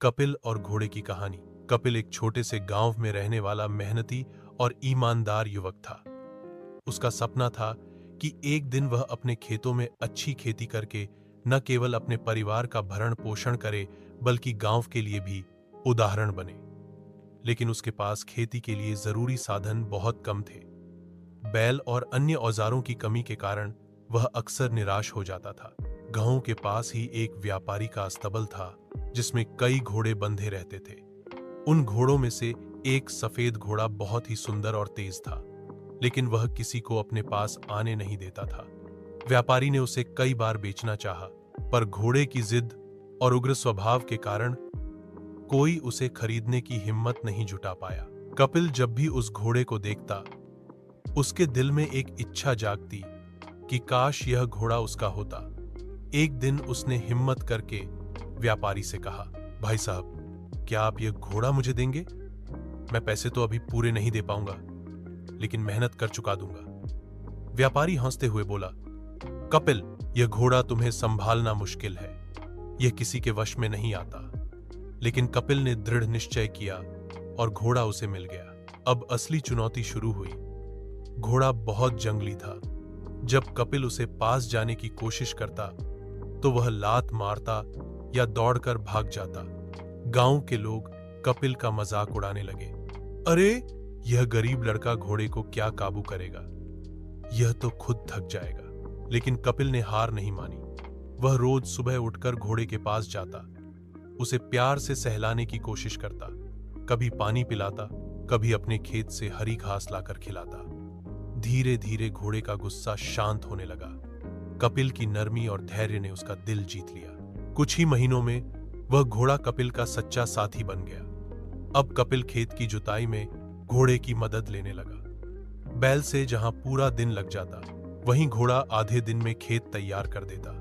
कपिल और घोड़े की कहानी। कपिल एक छोटे से गांव में रहने वाला मेहनती और ईमानदार युवक था। उसका सपना था कि एक दिन वह अपने खेतों में अच्छी खेती करके न केवल अपने परिवार का भरण पोषण करे बल्कि गांव के लिए भी उदाहरण बने। लेकिन उसके पास खेती के लिए जरूरी साधन बहुत कम थे। बैल और अन्य औजारों की कमी के कारण वह अक्सर निराश हो जाता था। गांव के पास ही एक व्यापारी का अस्तबल था जिसमें कई घोड़े बंधे रहते थे। उन घोड़ों में से एक सफेद घोड़ा बहुत ही सुंदर और तेज था, लेकिन वह किसी को अपने पास आने नहीं देता था। व्यापारी ने उसे कई बार बेचना चाहा, पर घोड़े की जिद और उग्र स्वभाव के कारण कोई उसे खरीदने की हिम्मत नहीं जुटा पाया। कपिल जब भी उस घोड़े को देखता, उसके दिल में एक इच्छा जागती कि काश यह घोड़ा उसका होता। एक दिन उसने हिम्मत करके व्यापारी से कहा, भाई साहब, क्या आप यह घोड़ा मुझे देंगे? मैं पैसे तो अभी पूरे नहीं दे पाऊंगा, लेकिन मेहनत कर चुका दूंगा। व्यापारी हंसते हुए बोला, कपिल, यह घोड़ा तुम्हें संभालना मुश्किल है, यह किसी के वश में नहीं आता। लेकिन कपिल ने दृढ़ निश्चय किया और घोड़ा उसे मिल गया। अब असली चुनौती शुरू हुई। घोड़ा बहुत जंगली था। जब कपिल उसे पास जाने की कोशिश करता तो वह लात मारता या दौड़कर भाग जाता। गांव के लोग कपिल का मजाक उड़ाने लगे, अरे यह गरीब लड़का घोड़े को क्या काबू करेगा, यह तो खुद थक जाएगा। लेकिन कपिल ने हार नहीं मानी। वह रोज सुबह उठकर घोड़े के पास जाता, उसे प्यार से सहलाने की कोशिश करता, कभी पानी पिलाता, कभी अपने खेत से हरी घास लाकर खिलाता। धीरे धीरे घोड़े का गुस्सा शांत होने लगा। कपिल की नरमी और धैर्य ने उसका दिल जीत लिया। कुछ ही महीनों में वह घोड़ा कपिल का सच्चा साथी बन गया। अब कपिल खेत की जुताई में घोड़े की मदद लेने लगा। बैल से जहां पूरा दिन लग जाता, वहीं घोड़ा आधे दिन में खेत तैयार कर देता।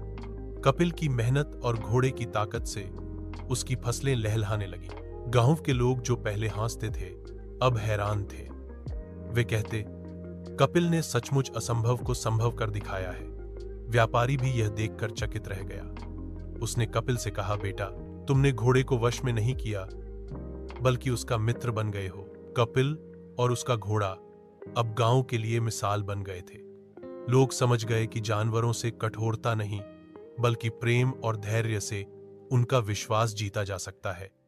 कपिल की मेहनत और घोड़े की ताकत से उसकी फसलें लहलहाने लगी। गांव के लोग जो पहले हंसते थे, अब हैरान थे। वे कहते, कपिल ने सचमुच असंभव को संभव कर दिखाया है। व्यापारी भी यह देखकर चकित रह गया। उसने कपिल से कहा, बेटा, तुमने घोड़े को वश में नहीं किया, बल्कि उसका मित्र बन गए हो। कपिल और उसका घोड़ा अब गांव के लिए मिसाल बन गए थे। लोग समझ गए कि जानवरों से कठोरता नहीं, बल्कि प्रेम और धैर्य से उनका विश्वास जीता जा सकता है।